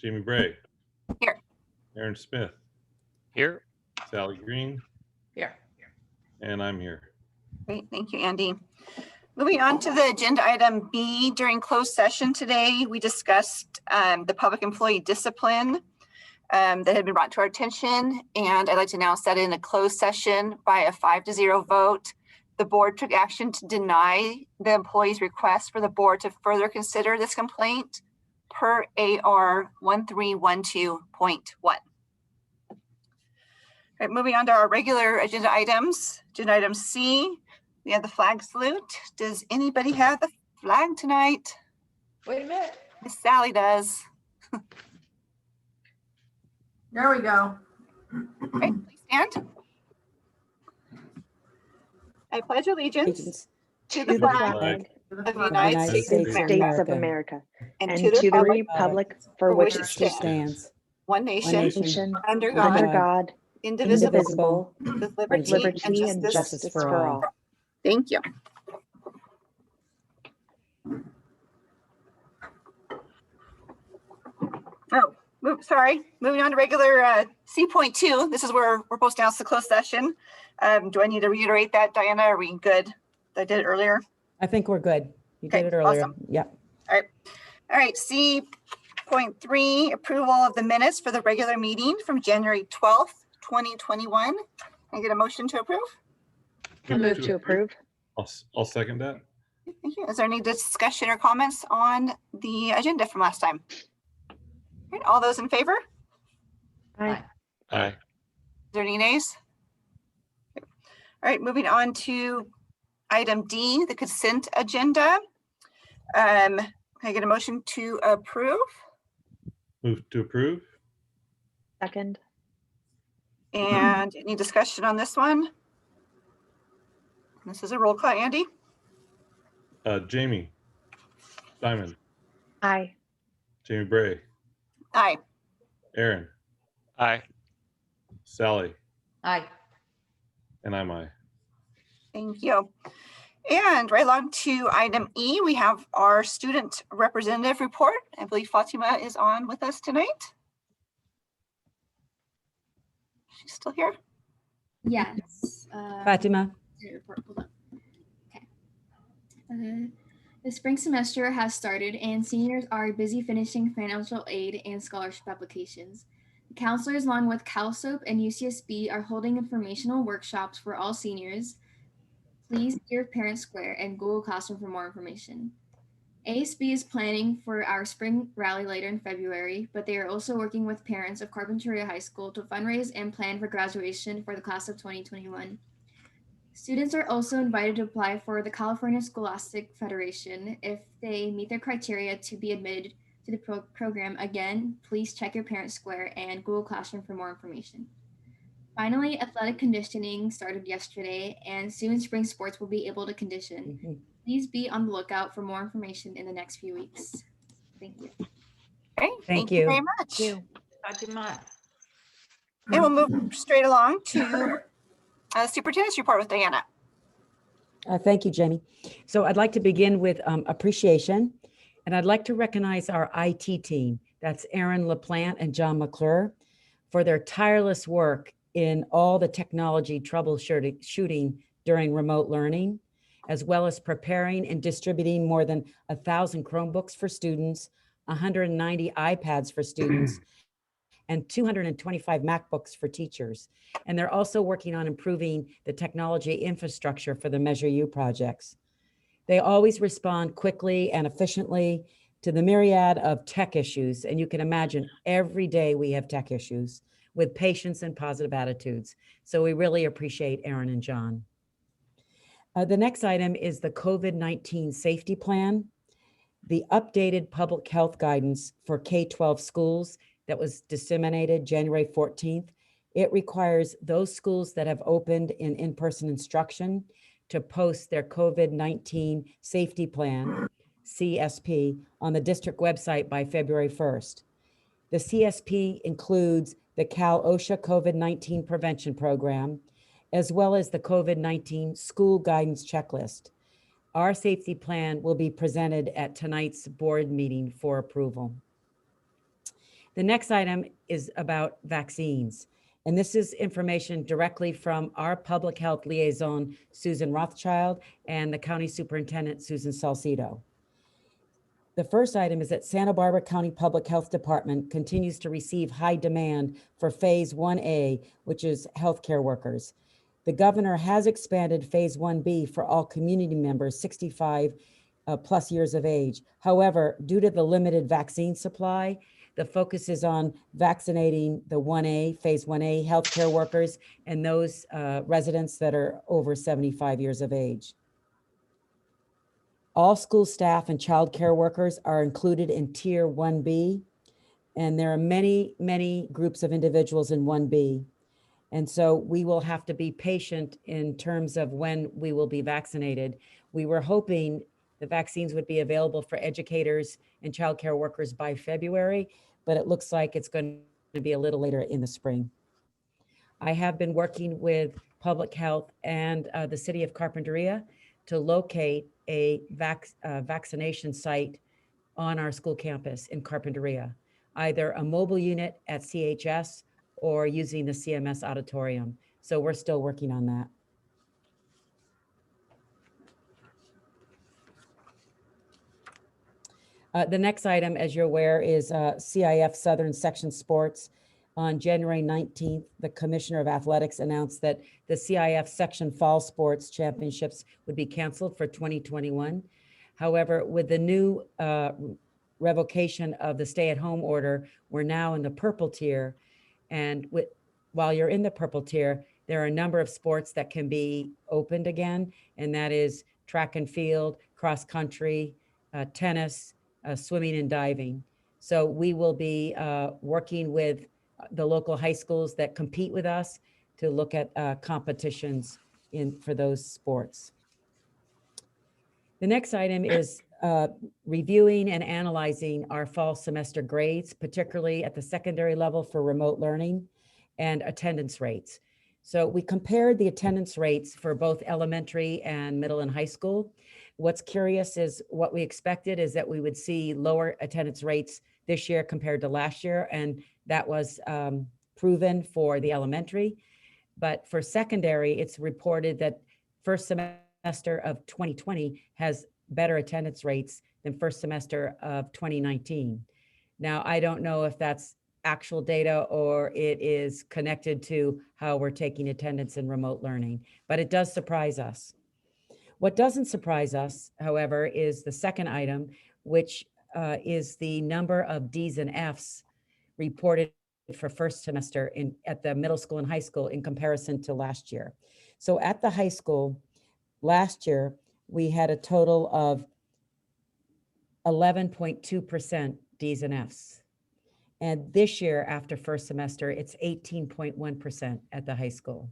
Jamie Bray. Here. Aaron Smith. Here. Sally Green. Here. And I'm here. Great, thank you, Andy. Moving on to the agenda item B, during closed session today, we discussed the public employee discipline that had been brought to our attention. And I'd like to announce that in a closed session by a 5-0 vote, the board took action to deny the employee's request for the board to further consider this complaint per AR 1312.1. All right, moving on to our regular agenda items. Agenda item C, we have the flag salute. Does anybody have the flag tonight? Wait a minute. Miss Sally does. There we go. All right, please stand. I pledge allegiance to the flag of the United States of America and and to the republic for which it stands, one nation, under under God, God, indivisible, indivisible, with with liberty and justice for all. Thank you. Oh, sorry. Moving on to regular C.2. This is where we're supposed to announce the closed session. Do I need to reiterate that, Diana? Are we good? I did it earlier. I think we're good. You Okay, did it earlier. awesome. Yep. All right. C.3, approval of the minutes for the regular meeting from January 12th, 2021. Can I get a motion to approve? I move to approve. I'll second that. Thank you. Is there any discussion or comments on the agenda from last time? All right, all those in favor? Aye. Aye. Is there any nays? All right, moving on to item D, the consent agenda. Can I get a motion to approve? Move to approve. Second. And any discussion on this one? This is a roll call, Andy. Jamie Diamond. Aye. Jamie Bray. Aye. Aaron. Aye. Sally. Aye. And I'm aye. Thank you. And right along to item E, we have our student representative report. I believe Fatima is on with us tonight. She's still here? Yes. Fatima. Hold on. Okay. The spring semester has started and seniors are busy finishing financial aid and scholarship applications. The counselors, along with CalSOAP and UCSB, are holding informational workshops for all seniors. Please see your Parent Square and Google Classroom for more information. ASB is planning for our spring rally later in February, but they are also working with parents of Carpinteria High School to fundraise and plan for graduation for the class of 2021. Students are also invited to apply for the California Scholastic Federation if they meet their criteria to be admitted to the program. Again, please check your Parent Square and Google Classroom for more information. Finally, athletic conditioning started yesterday and soon spring sports will be able to condition. Please be on the lookout for more information in the next few weeks. Thank you. Great. Thank you. Very much. Thank you. Fatima. And we'll move straight along to superintendent's report with Diana. Thank you, Jamie. So I'd like to begin with appreciation, and I'd like to recognize our IT team. That's Aaron LaPlante and John McClure for their tireless work in all the technology troubleshooting during remote learning, as well as preparing and distributing more than 1,000 Chromebooks for students, 190 iPads for students, and 225 MacBooks for teachers. And they're also working on improving the technology infrastructure for the Measure U projects. They always respond quickly and efficiently to the myriad of tech issues. And you can imagine every day we have tech issues with patience and positive attitudes. So we really appreciate Aaron and John. The next item is the COVID-19 safety plan, the updated public health guidance for K-12 schools that was disseminated January 14th. It requires those schools that have opened in-person instruction to post their COVID-19 safety plan, CSP, on the district website by February 1st. The CSP includes the Cal OSHA COVID-19 prevention program, as well as the COVID-19 school guidance checklist. Our safety plan will be presented at tonight's board meeting for approval. The next item is about vaccines. And this is information directly from our public health liaison, Susan Rothschild, and the county superintendent, Susan Salcido. The first item is that Santa Barbara County Public Health Department continues to receive high demand for Phase 1A, which is healthcare workers. The governor has expanded Phase 1B for all community members 65 plus years of age. However, due to the limited vaccine supply, the focus is on vaccinating the 1A, Phase 1A healthcare workers and those residents that are over 75 years of age. All school staff and child care workers are included in Tier 1B, and there are many, many groups of individuals in 1B. And so we will have to be patient in terms of when we will be vaccinated. We were hoping the vaccines would be available for educators and child care workers by February, but it looks like it's going to be a little later in the spring. I have been working with public health and the city of Carpinteria to locate a vaccination site on our school campus in Carpinteria, either a mobile unit at CHS or using the CMS auditorium. So we're still working on that. The next item, as you're aware, is CIF Southern Section Sports. On January 19th, the Commissioner of Athletics announced that the CIF Section Fall Sports Championships would be canceled for 2021. However, with the new revocation of the stay-at-home order, we're now in the purple tier. And while you're in the purple tier, there are a number of sports that can be opened again, and that is track and field, cross country, tennis, swimming and diving. So we will be working with the local high schools that compete with us to look at competitions for those sports. The next item is reviewing and analyzing our fall semester grades, particularly at the secondary level for remote learning and attendance rates. So we compared the attendance rates for both elementary and middle and high school. What's curious is what we expected is that we would see lower attendance rates this year compared to last year, and that was proven for the elementary. But for secondary, it's reported that first semester of 2020 has better attendance rates than first semester of 2019. Now, I don't know if that's actual data or it is connected to how we're taking attendance in remote learning, but it does surprise us. What doesn't surprise us, however, is the second item, which is the number of D's and F's reported for first semester at the middle school and high school in comparison to last year. So at the high school, last year, we had a total of 11.2% D's and F's. And this year, after first semester, it's 18.1% at the high school.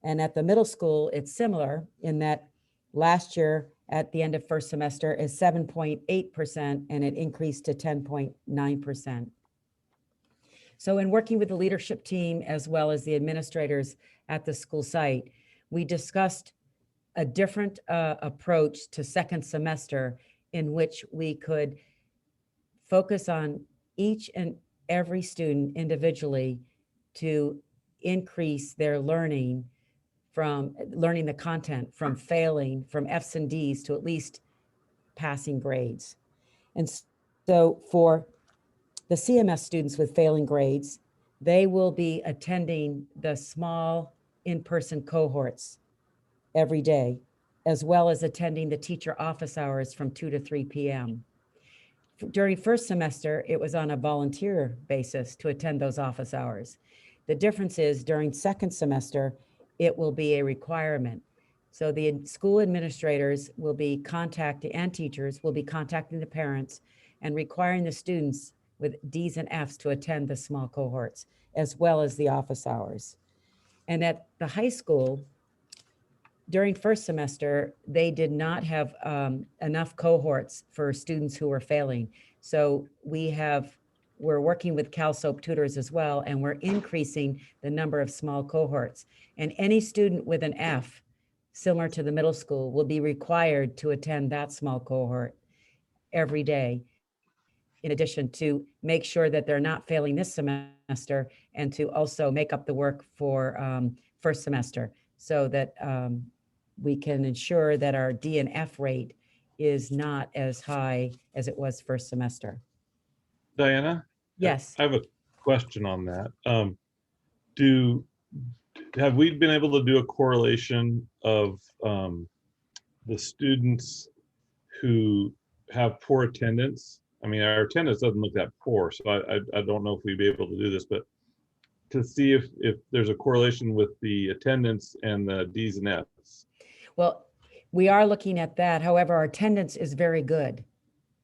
And at the middle school, it's similar in that last year, at the end of first semester, is 7.8%, and it increased to 10.9%. So in working with the leadership team, as well as the administrators at the school site, we discussed a different approach to second semester in which we could focus on each and every student individually to increase their learning from learning the content, from failing from F's and D's to at least passing grades. And so for the CMS students with failing grades, they will be attending the small in-person cohorts every day, as well as attending the teacher office hours from 2 to 3 p.m. During first semester, it was on a volunteer basis to attend those office hours. The difference is during second semester, it will be a requirement. So the school administrators will be contacting, and teachers will be contacting the parents and requiring the students with D's and F's to attend the small cohorts, as well as the office hours. And at the high school, during first semester, they did not have enough cohorts for students who were failing. So we're working with CalSOAP tutors as well, and we're increasing the number of small cohorts. And any student with an F, similar to the middle school, will be required to attend that small cohort every day in addition to make sure that they're not failing this semester and to also make up the work for first semester so that we can ensure that our D and F rate is not as high as it was first semester. Diana? Yes. I have a question on that. Have we been able to do a correlation of the students who have poor attendance? I mean, our attendance doesn't look that poor, so I don't know if we'd be able to do this, but to see if there's a correlation with the attendance and the Ds and Fs. Well, we are looking at that. However, our attendance is very good.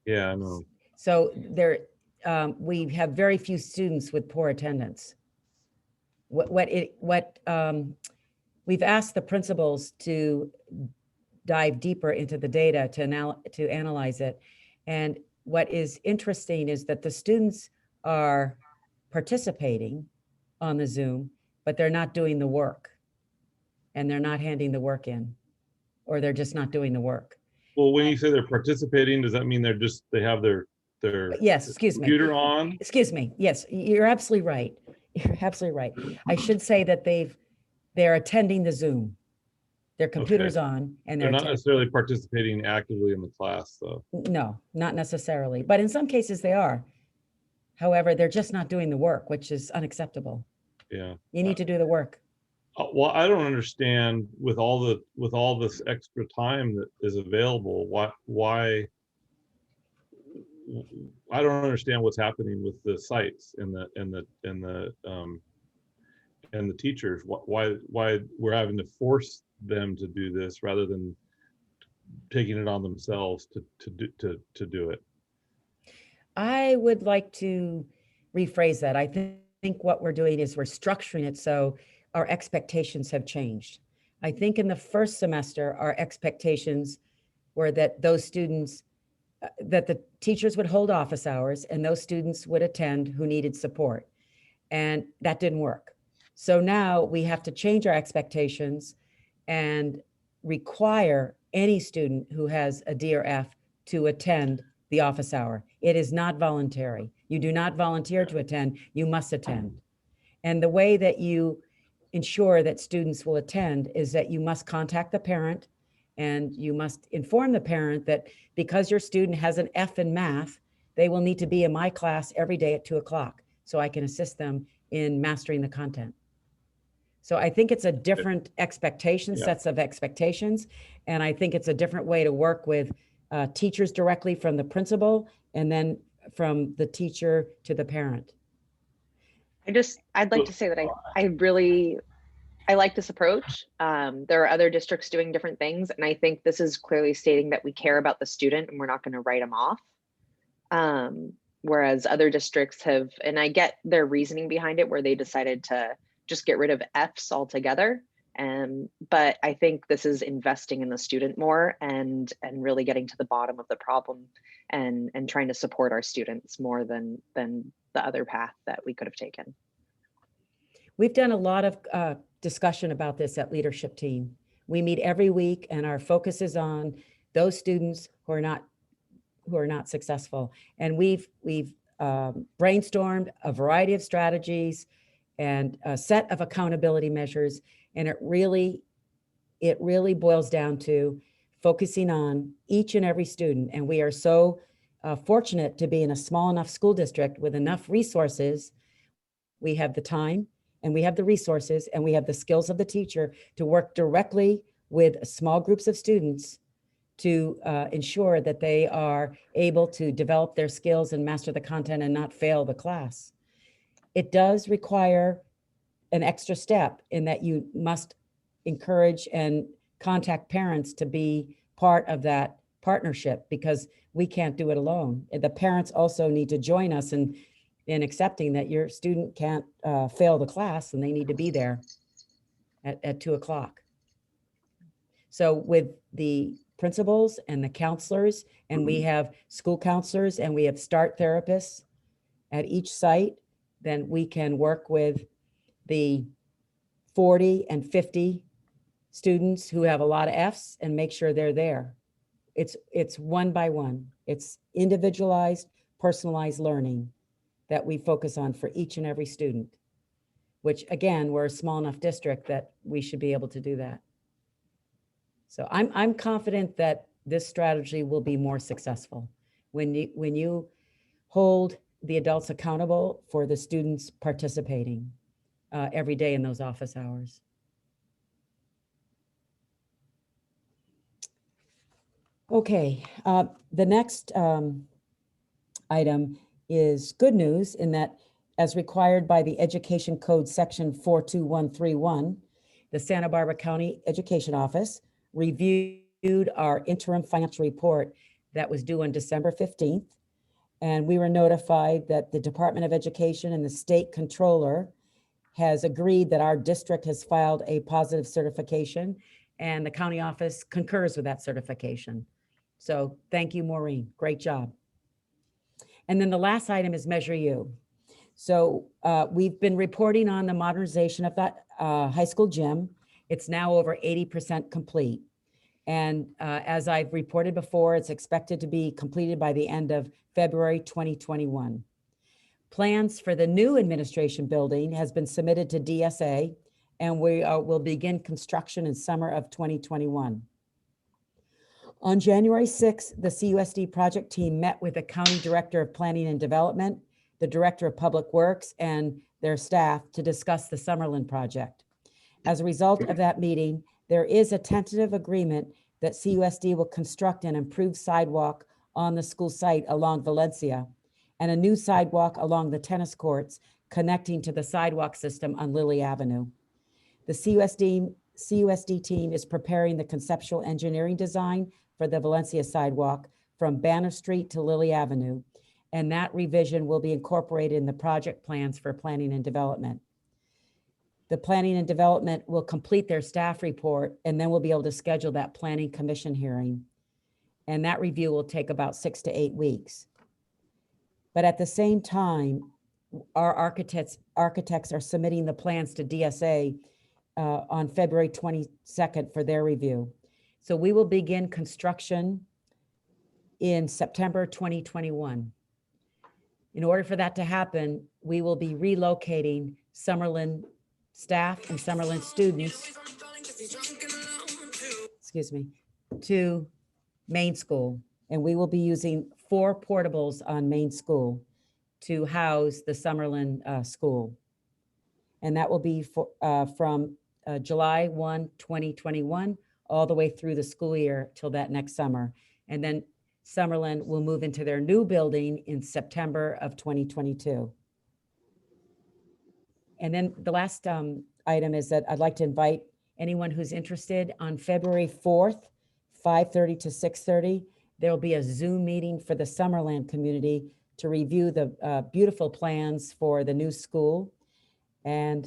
Yeah, I know. So there, we have very few students with poor attendance. We've asked the principals to dive deeper into the data to analyze it. And what is interesting is that the students are participating on the Zoom, but they're not doing the work. And they're not handing the work in, or they're just not doing the work. Well, when you say they're participating, does that mean they have their Yes, excuse me. computer on? Excuse me. Yes, you're absolutely right. You're absolutely right. I should say that they're attending the Zoom. Their computer's on and They're not necessarily participating actively in the class, though. No, not necessarily, but in some cases they are. However, they're just not doing the work, which is unacceptable. Yeah. You need to do the work. Well, I don't understand with all this extra time that is available, why I don't understand what's happening with the sites and the teachers. Why we're having to force them to do this rather than taking it on themselves to do it. I would like to rephrase that. I think what we're doing is we're structuring it so our expectations have changed. I think in the first semester, our expectations were that those students, that the teachers would hold office hours and those students would attend who needed support. And that didn't work. So now we have to change our expectations and require any student who has a D or F to attend the office hour. It is not voluntary. You do not volunteer to attend, you must attend. And the way that you ensure that students will attend is that you must contact the parent and you must inform the parent that because your student has an F in math, they will need to be in my class every day at 2:00 so I can assist them in mastering the content. So I think it's a different expectation, sets of expectations. And I think it's a different way to work with teachers directly from the principal and then from the teacher to the parent. I'd like to say that I like this approach. There are other districts doing different things. And I think this is clearly stating that we care about the student and we're not going to write them off. Whereas other districts have, and I get their reasoning behind it, where they decided to just get rid of Fs altogether. But I think this is investing in the student more and really getting to the bottom of the problem and trying to support our students more than the other path that we could have taken. We've done a lot of discussion about this at leadership team. We meet every week and our focus is on those students who are not successful. And we've brainstormed a variety of strategies and a set of accountability measures. And it really boils down to focusing on each and every student. And we are so fortunate to be in a small enough school district with enough resources. We have the time and we have the resources and we have the skills of the teacher to work directly with small groups of students to ensure that they are able to develop their skills and master the content and not fail the class. It does require an extra step in that you must encourage and contact parents to be part of that partnership because we can't do it alone. The parents also need to join us in accepting that your student can't fail the class and they need to be there at 2:00. So with the principals and the counselors, and we have school counselors and we have START therapists at each site, then we can work with the 40 and 50 students who have a lot of Fs and make sure they're there. It's one by one. It's individualized, personalized learning that we focus on for each and every student, which again, we're a small enough district that we should be able to do that. So I'm confident that this strategy will be more successful when you hold the adults accountable for the students participating every day in those office hours. Okay, the next item is good news in that, as required by the Education Code Section 42131, the Santa Barbara County Education Office reviewed our interim financial report that was due on December 15th. And we were notified that the Department of Education and the state controller has agreed that our district has filed a positive certification, and the county office concurs with that certification. So thank you, Maureen. Great job. And then the last item is Measure U. So we've been reporting on the modernization of that high school gym. It's now over 80% complete. And as I've reported before, it's expected to be completed by the end of February 2021. Plans for the new administration building has been submitted to DSA, and we will begin construction in summer of 2021. On January 6th, the CUSD project team met with the County Director of Planning and Development, the Director of Public Works, and their staff to discuss the Summerlin project. As a result of that meeting, there is a tentative agreement that CUSD will construct an improved sidewalk on the school site along Valencia and a new sidewalk along the tennis courts connecting to the sidewalk system on Lily Avenue. The CUSD team is preparing the conceptual engineering design for the Valencia sidewalk from Banner Street to Lily Avenue, and that revision will be incorporated in the project plans for planning and development. The planning and development will complete their staff report, and then we'll be able to schedule that planning commission hearing. And that review will take about 6 to 8 weeks. But at the same time, our architects are submitting the plans to DSA on February 22nd for their review. So we will begin construction in September 2021. In order for that to happen, we will be relocating Summerlin staff and Summerlin students, to Main School. And we will be using 4 portables on Main School to house the Summerlin school. And that will be from July 1, 2021, all the way through the school year till that next summer. And then Summerlin will move into their new building in September of 2022. And then the last item is that I'd like to invite anyone who's interested on February 4th, 5:30 to 6:30. There'll be a Zoom meeting for the Summerland community to review the beautiful plans for the new school. And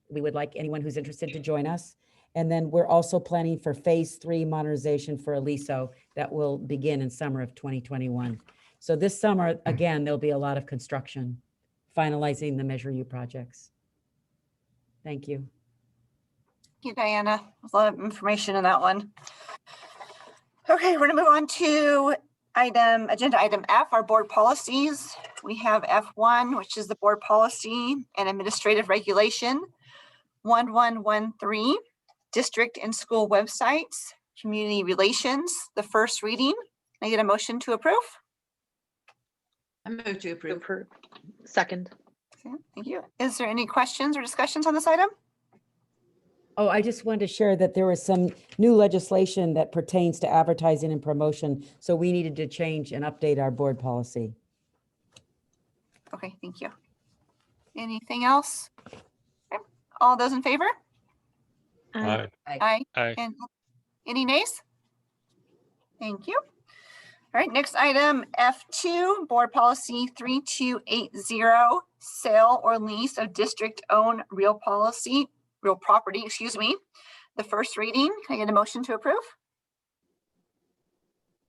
we would like anyone who's interested to join us. And then we're also planning for phase 3 modernization for Aliso that will begin in summer of 2021. So this summer, again, there'll be a lot of construction, finalizing the Measure U projects. Thank you. Thank you, Diana. There's a lot of information in that one. Okay, we're gonna move on to agenda item F, our board policies. We have F1, which is the board policy and administrative regulation. 1113, district and school websites, community relations, the first reading. Can I get a motion to approve? I move to approve. Second. Okay, thank you. Is there any questions or discussions on this item? Oh, I just wanted to share that there was some new legislation that pertains to advertising and promotion. So we needed to change and update our board policy. Okay, thank you. Anything else? Okay. All those in favor? Aye. Aye. Aye. And any nays? Thank you. All right, next item, F2, board policy 3280, sale or lease of district-owned real property, the first reading. Can I get a motion to approve?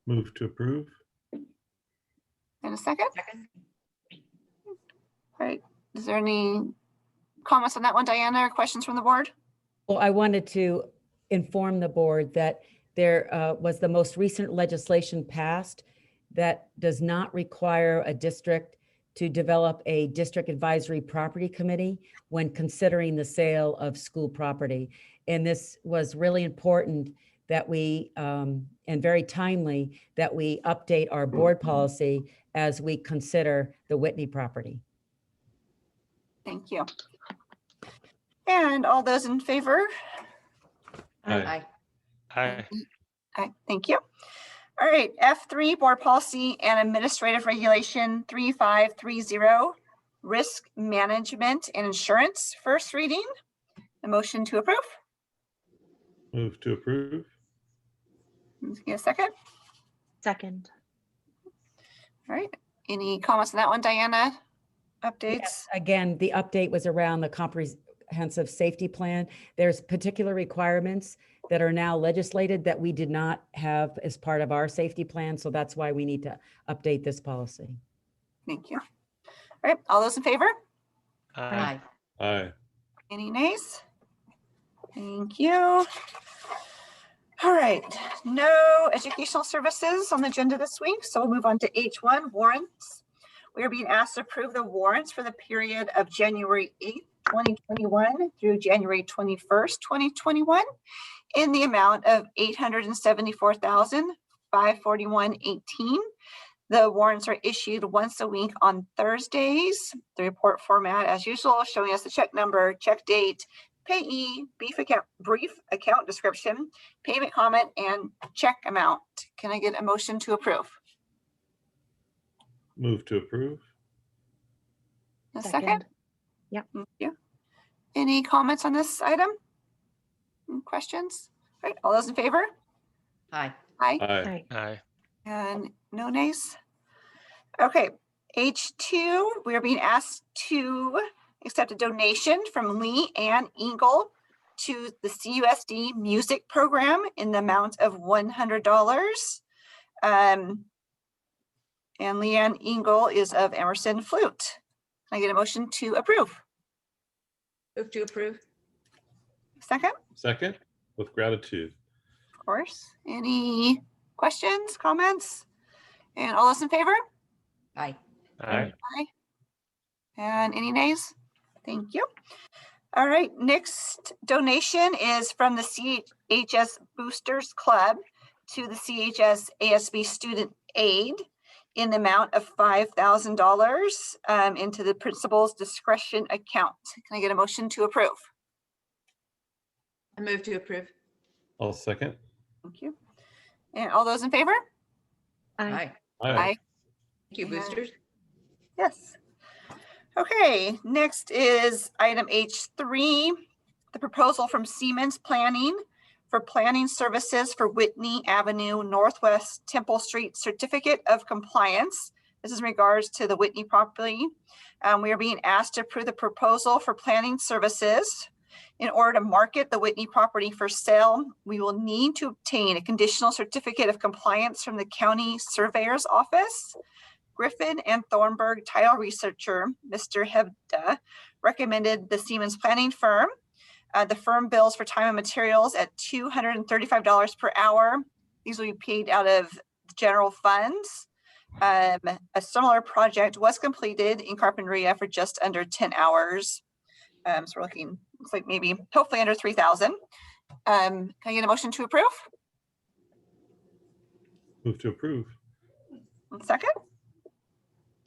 Move to approve. And a second? Second. All right, is there any comments on that one, Diana, or questions from the board? Well, I wanted to inform the board that there was the most recent legislation passed that does not require a district to develop a district advisory property committee when considering the sale of school property. And this was really important that we, and very timely, that we update our board policy as we consider the Whitney property. Thank you. And all those in favor? Aye. Aye. Aye, thank you. All right, F3, Board Policy and Administrative Regulation 3530, Risk Management and Insurance, first reading. A motion to approve. Move to approve. Get a second. Second. All right, any comments on that one, Diana? Updates? Yes, again, the update was around the comprehensive safety plan. There's particular requirements that are now legislated that we did not have as part of our safety plan. So that's why we need to update this policy. Thank you. All right, all those in favor? Aye. Aye. Any nays? Thank you. All right, no educational services on the agenda this week, so we'll move on to H1, warrants. We are being asked to approve the warrants for the period of January 8th, 2021 through January 21st, 2021 in the amount of $874,541.18. The warrants are issued once a week on Thursdays. The report format, as usual, showing us the check number, check date, payee, brief account description, payment comment, and check amount. Can I get a motion to approve? Move to approve. A second? Yep. Thank you. Any comments on this item? Questions? All right, all those in favor? Aye. Aye. Aye. Aye. And no nays? Okay, H2, we are being asked to accept a donation from Lee Ann Engel to the CUSD music program in the amount of $100. And Leanne Engel is of Emerson Flute. Can I get a motion to approve? Move to approve. Second, Second, with gratitude. of course. Any questions, comments? And all those in favor? Aye. Aye. Aye. And any nays? Thank you. All right, next donation is from the CHS Boosters Club to the CHS ASB Student Aid in the amount of $5,000 into the principal's discretion account. Can I get a motion to approve? I move to approve. I'll second. Thank you. And all those in favor? Aye. Aye. Thank you, Yeah. boosters. Yes. Okay, next is item H3, the proposal from Siemens Planning for planning services for Whitney Avenue Northwest Temple Street Certificate of Compliance. This is in regards to the Whitney property. We are being asked to approve the proposal for planning services. In order to market the Whitney property for sale, we will need to obtain a conditional certificate of compliance from the county surveyor's office. Griffin and Thornburg title researcher, Mr. Hebda, recommended the Siemens planning firm. The firm bills for time and materials at $235 per hour. These will be paid out of general funds. A similar project was completed in Carpinteria for just under 10 hours. So we're looking, looks like maybe, hopefully under 3,000. Can I get a motion to approve? Move to approve. Second,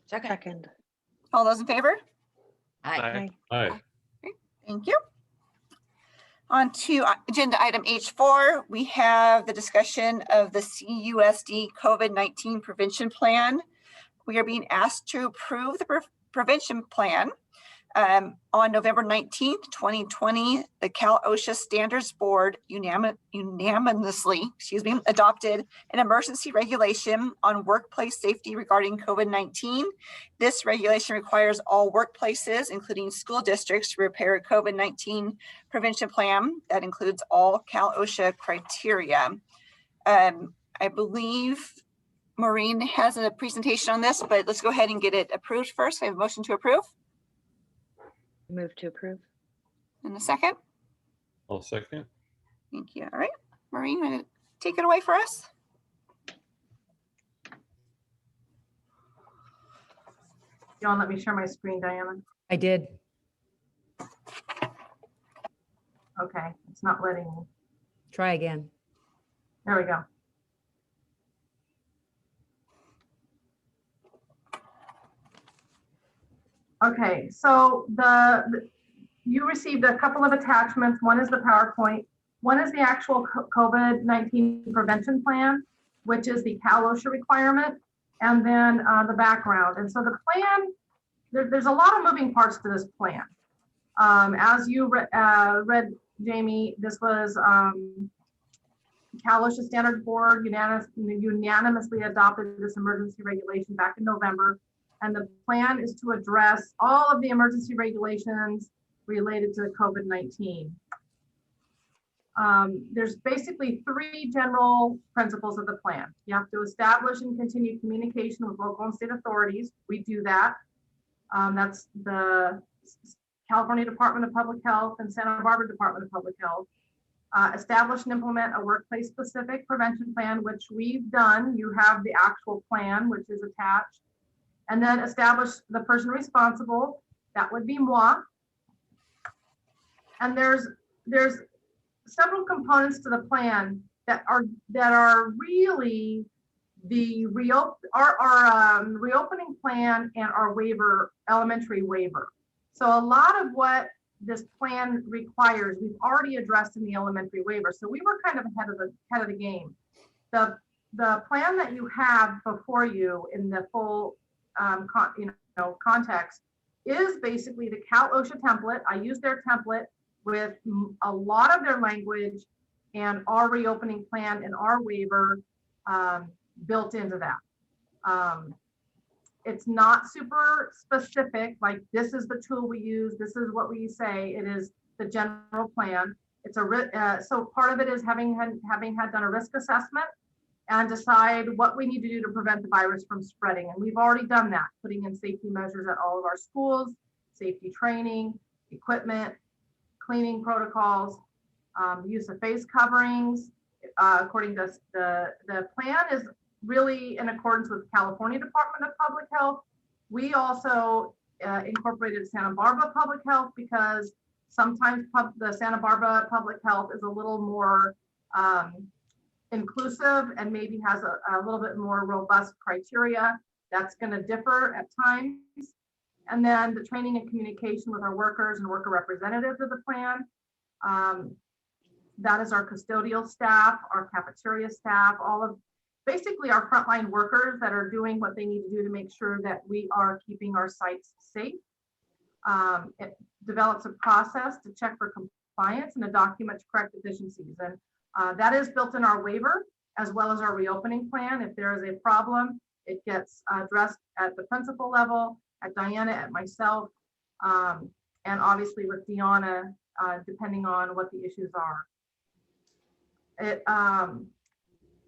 Second. Second. all those in favor? Aye. Aye. Thank you. On to agenda item H4, we have the discussion of the CUSD COVID-19 prevention plan. We are being asked to approve the prevention plan. On November 19th, 2020, the Cal OSHA Standards Board unanimously adopted an emergency regulation on workplace safety regarding COVID-19. This regulation requires all workplaces, including school districts, to prepare a COVID-19 prevention plan that includes all Cal OSHA criteria. I believe Maureen has a presentation on this, but let's go ahead and get it approved first. I have a motion to approve. Move to approve. In a second. I'll second. Thank you. All right, Maureen, want to take it away for us? You want to let me share my screen, Diana? I did. Okay, it's not letting me. Try again. There we go. Okay, so you received a couple of attachments. One is the PowerPoint. One is the actual COVID-19 prevention plan, which is the Cal OSHA requirement, and then the background. And so the plan, there's a lot of moving parts to this plan. As you read, Jamie, this was Cal OSHA Standards Board unanimously adopted this emergency regulation back in November. And the plan is to address all of the emergency regulations related to COVID-19. There's basically 3 general principles of the plan. You have to establish and continue communication with local and state authorities. We do that. That's the California Department of Public Health and Santa Barbara Department of Public Health. Establish and implement a workplace-specific prevention plan, which we've done. You have the actual plan, which is attached. And then establish the person responsible. That would be moi. And there's several components to the plan that are really the reopening plan and our waiver, elementary waiver. So a lot of what this plan requires, we've already addressed in the elementary waiver. So we were kind of ahead of the game. The plan that you have before you in the full context is basically the Cal OSHA template. I use their template with a lot of their language and our reopening plan and our waiver built into that. It's not super specific, like this is the tool we use, this is what we say. It is the general plan. It's so part of it is having had done a risk assessment and decide what we need to do to prevent the virus from spreading. And we've already done that, putting in safety measures at all of our schools, safety training, equipment, cleaning protocols, use of face coverings. According to the plan is really in accordance with California Department of Public Health. We also incorporated Santa Barbara Public Health because sometimes the Santa Barbara Public Health is a little more inclusive and maybe has a little bit more robust criteria. That's going to differ at times. And then the training and communication with our workers and worker representatives of the plan. That is our custodial staff, our cafeteria staff, all of basically our frontline workers that are doing what they need to do to make sure that we are keeping our sites safe. It develops a process to check for compliance and a document to correct deficiencies. And that is built in our waiver as well as our reopening plan. If there is a problem, it gets addressed at the principal level, at Diana, at myself, and obviously with Deanna, depending on what the issues are. It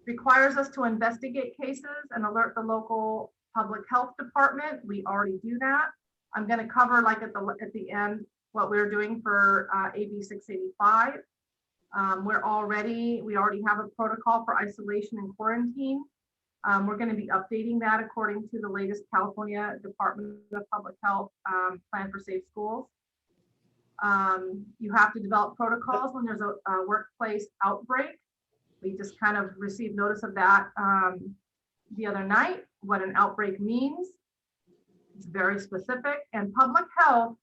requires us to investigate cases and alert the local public health department. We already do that. I'm going to cover like at the end what we're doing for AB 685. We already have a protocol for isolation and quarantine. We're going to be updating that according to the latest California Department of Public Health plan for safe schools. You have to develop protocols when there's a workplace outbreak. We just kind of received notice of that the other night, what an outbreak means. It's very specific, and public health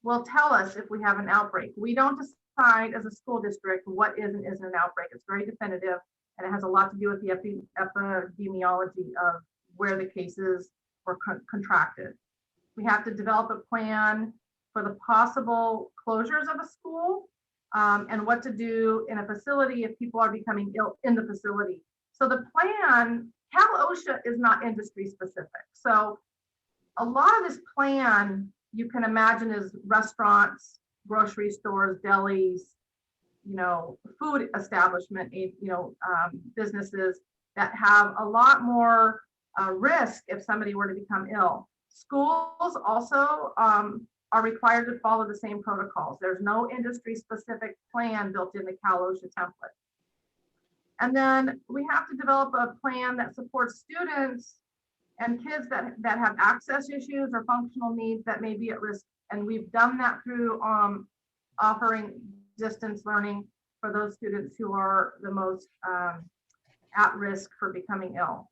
will tell us if we have an outbreak. We don't decide as a school district what is and isn't an outbreak. It's very definitive, and it has a lot to do with the epidemiology of where the cases were contracted. We have to develop a plan for the possible closures of a school and what to do in a facility if people are becoming ill in the facility. So the plan, Cal OSHA is not industry specific. So a lot of this plan you can imagine is restaurants, grocery stores, delis, food establishment, businesses that have a lot more risk if somebody were to become ill. Schools also are required to follow the same protocols. There's no industry specific plan built in the Cal OSHA template. And then we have to develop a plan that supports students and kids that have access issues or functional needs that may be at risk. And we've done that through offering distance learning for those students who are the most at risk for becoming ill.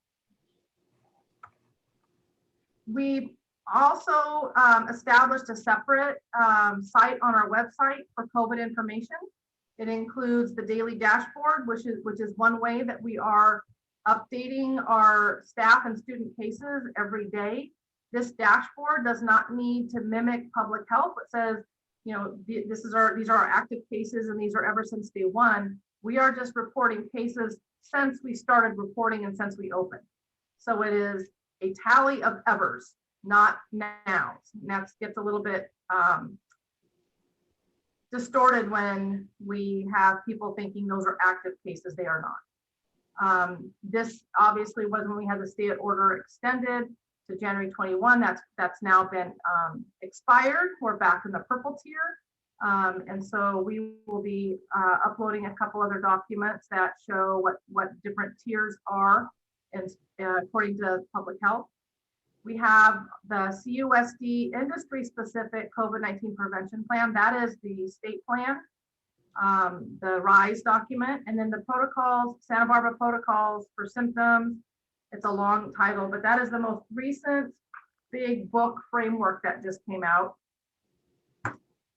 We also established a separate site on our website for COVID information. It includes the daily dashboard, which is one way that we are updating our staff and student cases every day. This dashboard does not need to mimic public health. It says, you know, these are our active cases, and these are ever since day one. We are just reporting cases since we started reporting and since we opened. So it is a tally of evers, not nows. And that gets a little bit distorted when we have people thinking those are active cases. They are not. This obviously was when we had the stay-at order extended to January 21. That's now been expired. We're back in the purple tier. And so we will be uploading a couple other documents that show what different tiers are, and according to public health. We have the CUSD industry-specific COVID-19 prevention plan. That is the state plan, the RISE document, and then the protocols, Santa Barbara protocols for symptoms. It's a long title, but that is the most recent big book framework that just came out.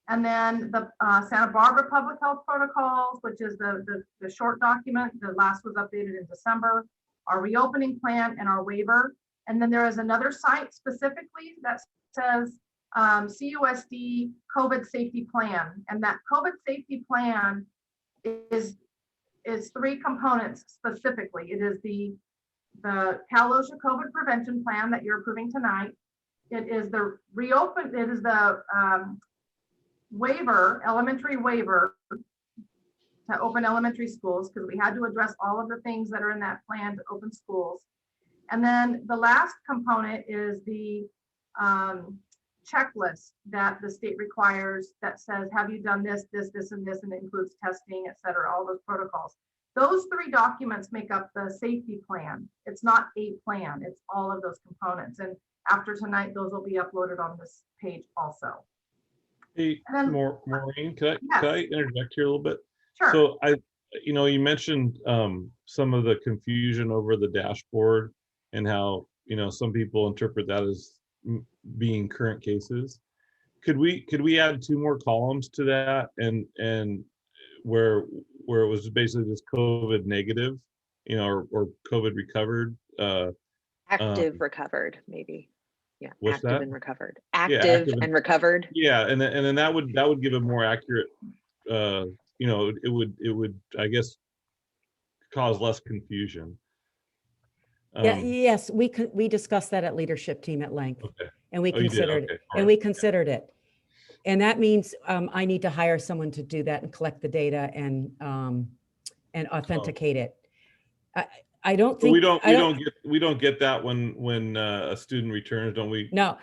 And then the Santa Barbara public health protocols, which is the short document. The last was updated in December. Our reopening plan and our waiver. And then there is another site specifically that says CUSD COVID safety plan. And that COVID safety plan is three components specifically. It is the Cal OSHA COVID prevention plan that you're approving tonight. It is the waiver, elementary waiver to open elementary schools, because we had to address all of the things that are in that plan to open schools. And then the last component is the checklist that the state requires that says, have you done this, this, this, and this, and it includes testing, et cetera, all those protocols. Those three documents make up the safety plan. It's not a plan, it's all of those components. And after tonight, those will be uploaded on this page also. Hey, then, Maureen, can yes. I interject here a little bit? Sure. So you mentioned some of the confusion over the dashboard and how, some people interpret that as being current cases. Could we add 2 more columns to that, and where it was basically just COVID negative, or COVID recovered? Active recovered, maybe. Yeah, What's active that? and recovered. Yeah, Active and recovered. Yeah, and then that would give a more accurate. It would I guess cause less confusion. Yes, we discussed that at leadership team at length. Okay. And we Oh, you did? considered Okay. it. All And right. we considered it. And that means I need to hire someone to do that and collect the data and authenticate it. I don't But think we don't get that when a student returns, don't we? No.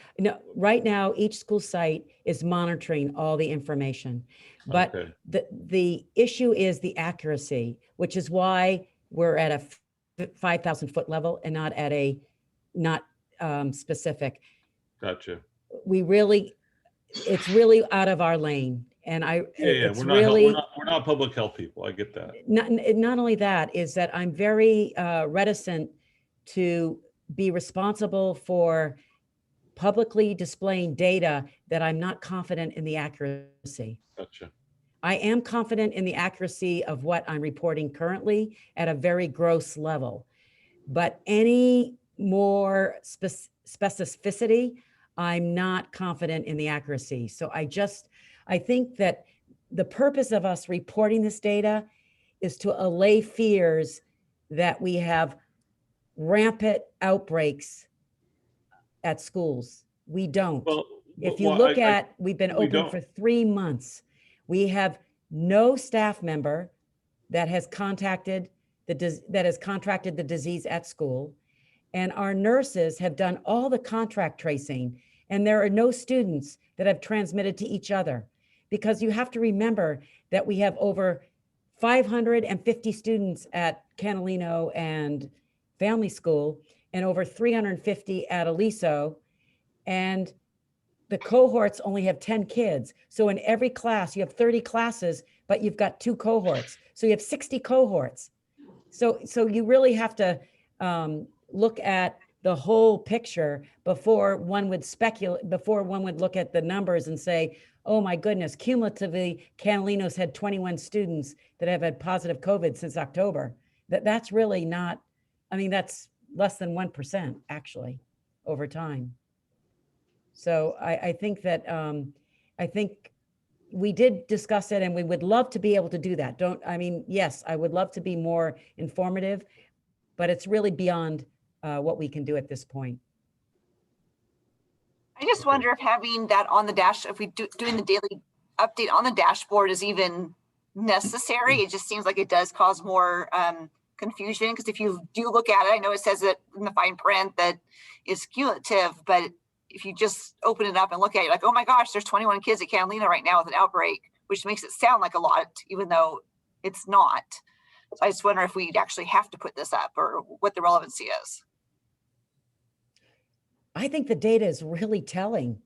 Right now, each school site is monitoring all the information, but Okay. the issue is the accuracy, which is why we're at a 5,000 foot level and not at a specific. Gotcha. It's really out of our lane, and it's we're really not public health people. I get that. not only that, is that I'm very reticent to be responsible for publicly displaying data that I'm not confident in the accuracy. Gotcha. I am confident in the accuracy of what I'm reporting currently at a very gross level, but any more specificity, I'm not confident in the accuracy. So I think that the purpose of us reporting this data is to allay fears that we have rampant outbreaks at schools. We don't. If you look at, we've been open for 3 months. We have no staff member that has contracted the disease at school. And our nurses have done all the contract tracing, and there are no students that have transmitted to each other, because you have to remember that we have over 550 students at Catalino and Family School, and over 350 at Aliso. And the cohorts only have 10 kids. So in every class, you have 30 classes, but you've got 2 cohorts. So you have 60 cohorts. So you really have to look at the whole picture before one would speculate, before one would look at the numbers and say, oh my goodness, cumulatively, Catalino's had 21 students that have had positive COVID since October. That's really not, I mean, that's less than 1% actually over time. So I think that, I think we did discuss it and we would love to be able to do that. Yes, I would love to be more informative, but it's really beyond what we can do at this point. I just wonder if having that on the dash, if we doing the daily update on the dashboard is even necessary. It just seems like it does cause more confusion, because if you do look at it, I know it says it in the fine print that it's cumulative, but if you just open it up and look at it, like, oh my gosh, there's 21 kids at Catalina right now with an outbreak, which makes it sound like a lot, even though it's not. So I just wonder if we'd actually have to put this up or what the relevancy is. I think the data is really telling.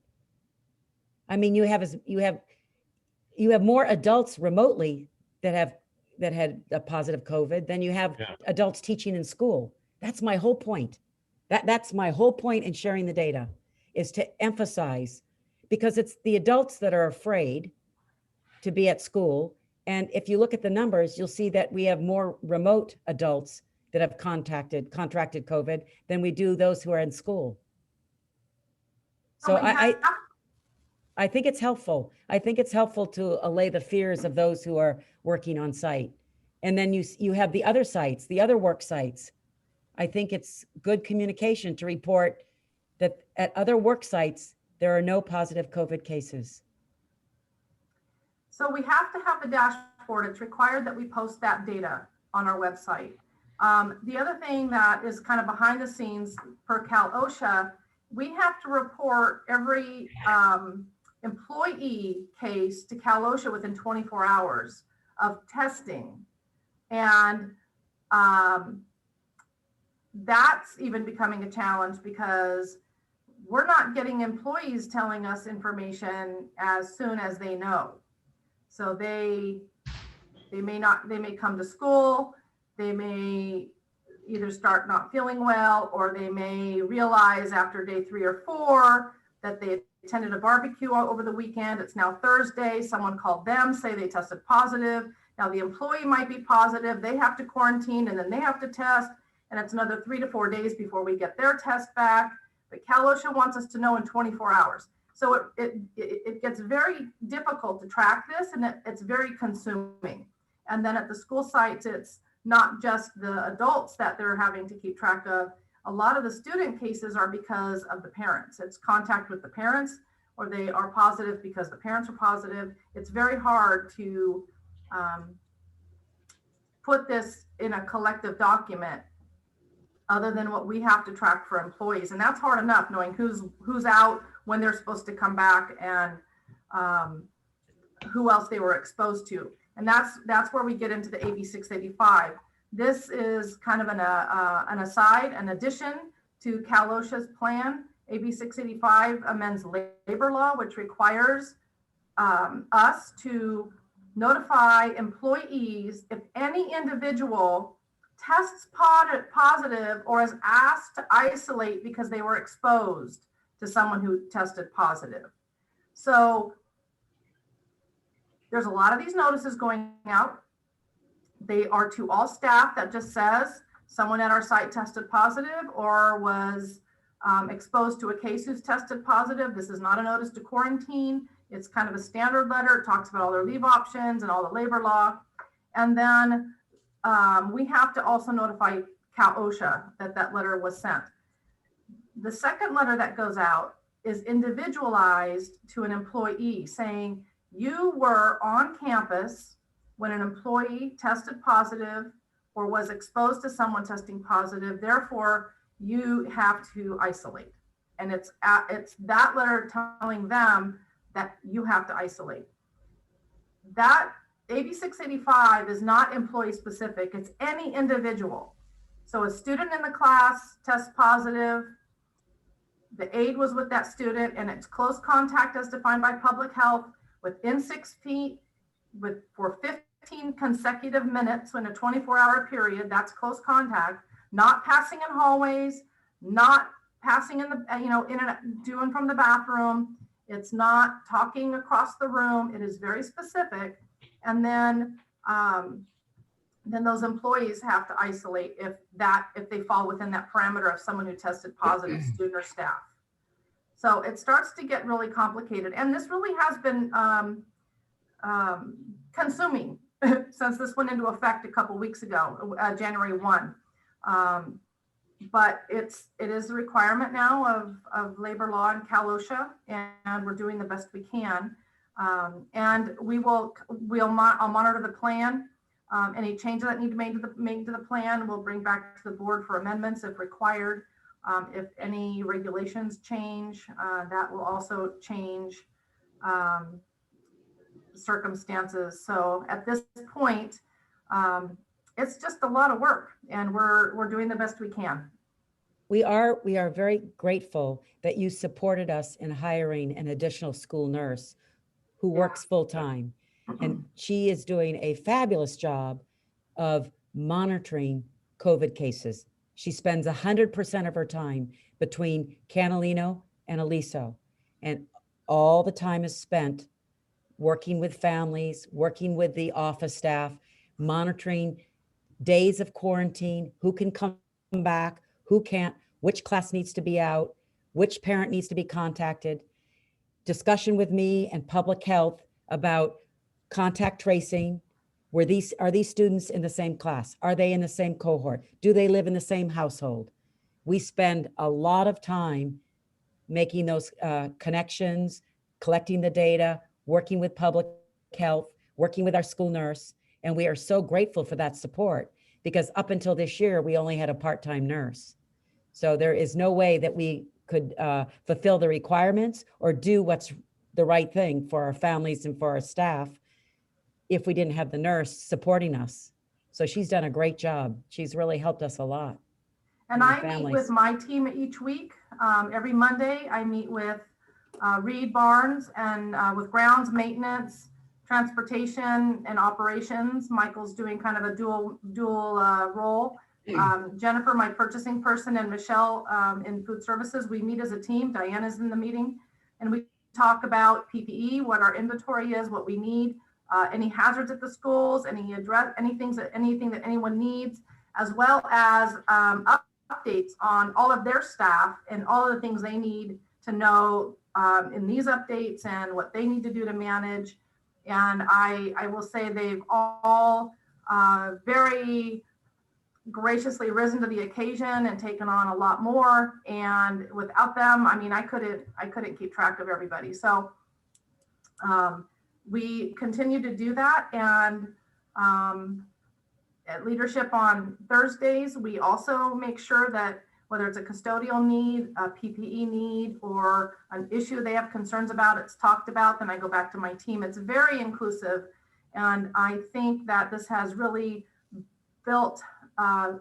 I mean, you have more adults remotely that had a positive COVID than you have adults teaching in school. That's my whole point. That's my whole point in sharing the data, is to emphasize, because it's the adults that are afraid to be at school. And if you look at the numbers, you'll see that we have more remote adults that have contracted COVID than we do those who are in school. So I think it's helpful. I think it's helpful to allay the fears of those who are working on site. And then you have the other sites, the other work sites. I think it's good communication to report that at other work sites, there are no positive COVID cases. So we have to have the dashboard. It's required that we post that data on our website. The other thing that is kind of behind the scenes per Cal OSHA, we have to report every employee case to Cal OSHA within 24 hours of testing. And that's even becoming a challenge, because we're not getting employees telling us information as soon as they know. So they may come to school, they may either start not feeling well, or they may realize after day 3 or 4 that they attended a barbecue over the weekend. It's now Thursday. Someone called them, say they tested positive. Now the employee might be positive. They have to quarantine, and then they have to test. And it's another 3 to 4 days before we get their test back. But Cal OSHA wants us to know in 24 hours. So it gets very difficult to track this, and it's very consuming. And then at the school sites, it's not just the adults that they're having to keep track of. A lot of the student cases are because of the parents. It's contact with the parents, or they are positive because the parents are positive. It's very hard to put this in a collective document other than what we have to track for employees. And that's hard enough, knowing who's out, when they're supposed to come back, and who else they were exposed to. And that's where we get into the AB 685. This is kind of an aside, an addition to Cal OSHA's plan. AB 685 amends labor law, which requires us to notify employees if any individual tests positive or is asked to isolate because they were exposed to someone who tested positive. So there's a lot of these notices going out. They are to all staff that just says someone at our site tested positive or was exposed to a case who's tested positive. This is not a notice to quarantine. It's kind of a standard letter. It talks about all their leave options and all the labor law. And then we have to also notify Cal OSHA that letter was sent. The second letter that goes out is individualized to an employee, saying you were on campus when an employee tested positive or was exposed to someone testing positive, therefore you have to isolate. And it's that letter telling them that you have to isolate. That AB 685 is not employee specific, it's any individual. So a student in the class tests positive, the aide was with that student, and it's close contact as defined by public health within 6 feet for 15 consecutive minutes in a 24-hour period. That's close contact. Not passing in hallways, not passing in the, in and doing from the bathroom. It's not talking across the room. It is very specific. And then those employees have to isolate if they fall within that parameter of someone who tested positive, student or staff. So it starts to get really complicated. And this really has been consuming since this went into effect a couple weeks ago, January 1. But it is a requirement now of labor law and Cal OSHA, and we're doing the best we can. And I'll monitor the plan. Any changes that need to be made to the plan, we'll bring back to the board for amendments if required. If any regulations change, that will also change circumstances. So at this point, it's just a lot of work, and we're doing the best we can. We are very grateful that you supported us in hiring an additional school nurse who works full time. And she is doing a fabulous job of monitoring COVID cases. She spends 100% of her time between Canalino and Aliso. And all the time is spent working with families, working with the office staff, monitoring days of quarantine, who can come back, who can't, which class needs to be out, which parent needs to be contacted, discussion with me and public health about contact tracing. Are these students in the same class? Are they in the same cohort? Do they live in the same household? We spend a lot of time making those connections, collecting the data, working with public health, working with our school nurse. And we are so grateful for that support, because up until this year, we only had a part-time nurse. So there is no way that we could fulfill the requirements or do what's the right thing for our families and for our staff if we didn't have the nurse supporting us. So she's done a great job. She's really helped us a lot. And I meet with my team each week. Every Monday, I meet with Reed Barnes and with grounds maintenance, transportation, and operations. Michael's doing kind of a dual role. Jennifer, my purchasing person, and Michelle in food services. We meet as a team. Diana's in the meeting, and we talk about PPE, what our inventory is, what we need, any hazards at the schools, anything that anyone needs, as well as updates on all of their staff and all of the things they need to know in these updates and what they need to do to manage. And I will say they've all very graciously risen to the occasion and taken on a lot more. And without them, I mean, I couldn't keep track of everybody. So we continue to do that. And at leadership on Thursdays, we also make sure that whether it's a custodial need, a PPE need, or an issue they have concerns about, it's talked about, then I go back to my team. It's very inclusive. And I think that this has really built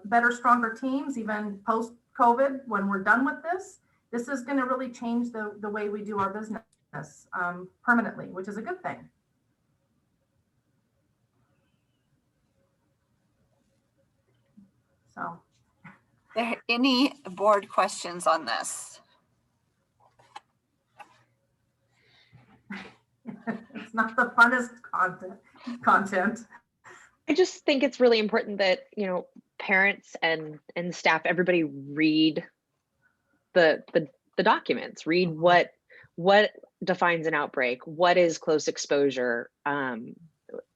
better, stronger teams, even post-COVID. When we're done with this is going to really change the way we do our business permanently, which is a good thing. So, Are there any board questions on this? it's not the funnest content. I just think it's really important that, parents and staff, everybody read the documents, read what defines an outbreak, what is close exposure,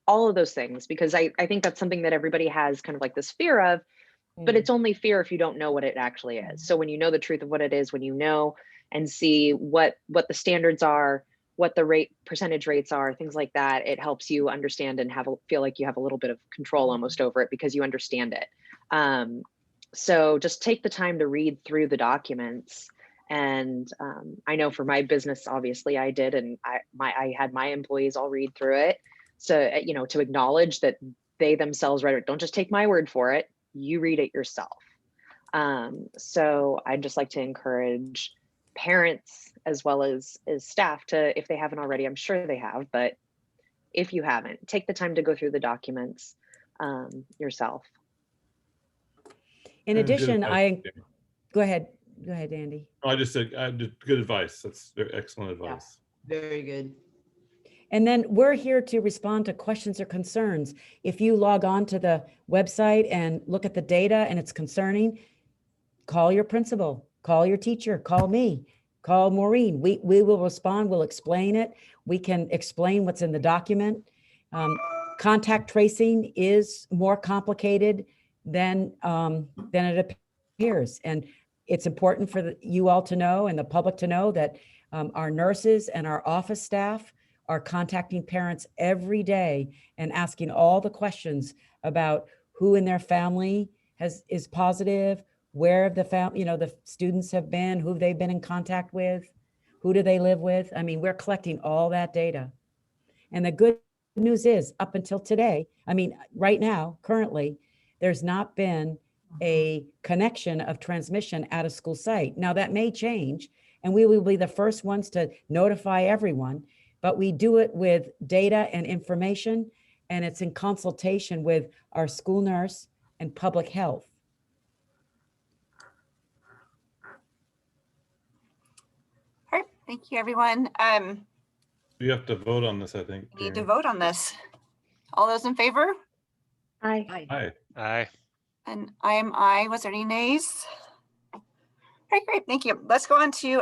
all of those things, because I think that's something that everybody has kind of like this fear of, but it's only fear if you don't know what it actually is. So when you know the truth of what it is, when you know and see what the standards are, what the percentage rates are, things like that, it helps you understand and feel like you have a little bit of control almost over it because you understand it. So just take the time to read through the documents. And I know for my business, obviously I did, and I had my employees all read through it. So, to acknowledge that they themselves read it. Don't just take my word for it. You read it yourself. So I'd just like to encourage parents as well as staff to, if they haven't already, I'm sure they have, but if you haven't, take the time to go through the documents yourself. In And good addition, advice, Jamie. go ahead, Andy. I just said, good advice. That's excellent advice. Very good. And then we're here to respond to questions or concerns. If you log on to the website and look at the data and it's concerning, call your principal, call your teacher, call me, call Maureen. We will respond, we'll explain it. We can explain what's in the document. Contact tracing is more complicated than it appears. And it's important for you all to know and the public to know that our nurses and our office staff are contacting parents every day and asking all the questions about who in their family is positive, where the students have been, who they've been in contact with, who do they live with. I mean, we're collecting all that data. And the good news is up until today, I mean, right now, currently, there's not been a connection of transmission at a school site. Now that may change and we will be the first ones to notify everyone, but we do it with data and information, and it's in consultation with our school nurse and public health. All right, thank you, everyone. You have to vote on this, I think. We need to Jamie. vote on this. All those in favor? Aye. Aye. Aye. Aye. And I am aye. Was there any nays? All right, great, thank you. Let's go on to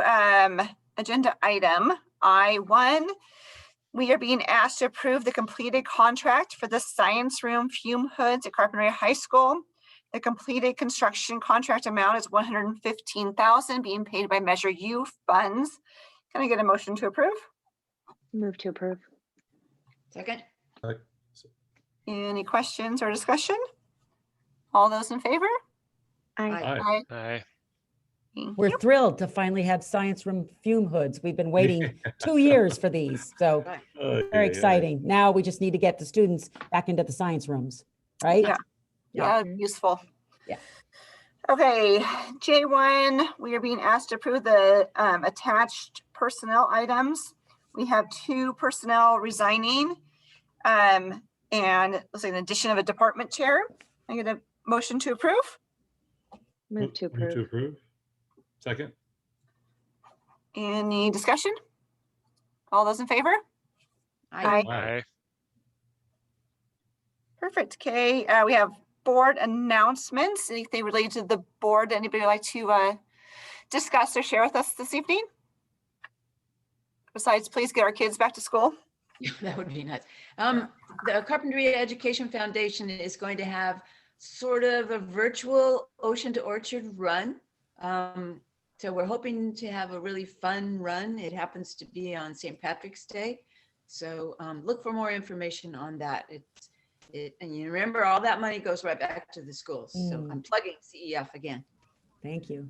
agenda item I1. We are being asked to approve the completed contract for the science room fume hoods at Carpinteria High School. The completed construction contract amount is $115,000 being paid by Measure U funds. Can I get a motion to approve? Move to approve. Second. Any questions or discussion? All those in favor? Aye. Aye. Aye. Aye. Thank We're you. thrilled to finally have science room fume hoods. We've been waiting 2 years for these, so Right. very exciting. Now we just need to get the students back into the science rooms, right? Yeah. Yeah, useful. Yeah. Okay, J1, we are being asked to approve the attached personnel items. We have 2 personnel resigning, and looks like an addition of a department chair. I get a motion to approve. Move to approve. Move to approve. Second. Any discussion? All those in favor? Aye. Aye. Perfect. Okay, we have board announcements. Anything related to the board anybody would like to discuss or share with us this evening? Besides, please get our kids back to school. That would be nice. The Carpinteria Education Foundation is going to have sort of a virtual Ocean to Orchard run. So we're hoping to have a really fun run. It happens to be on St. Patrick's Day. So look for more information on that. And you remember, all that money goes right back to the schools. So I'm plugging CEF again. Thank you.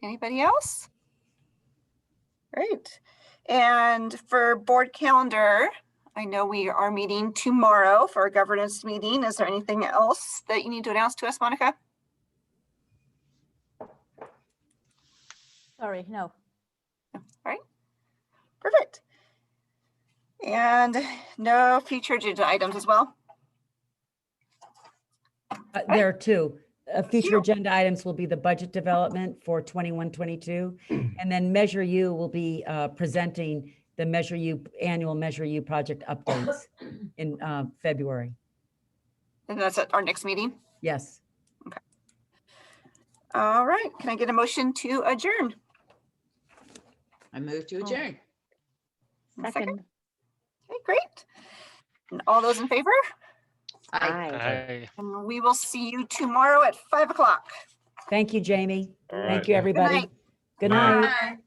Anybody else? Great. And for board calendar, I know we are meeting tomorrow for a governance meeting. Is there anything else that you need to announce to us, Monica? Sorry, no. All right. Perfect. And no future agenda items as well. There are 2. Future Phew. agenda items will be the budget development for 21-22, and then Measure U will be presenting the annual Measure U project updates in February. And that's at our next meeting. Yes. All right. Can I get a motion to adjourn? I move to adjourn. Second. Okay, great. And all those in favor? Aye. Aye. And we will see you tomorrow at 5 o'clock. Thank you, Jamie. All Thank right. you, everybody. night. Good Good night. night. Aye.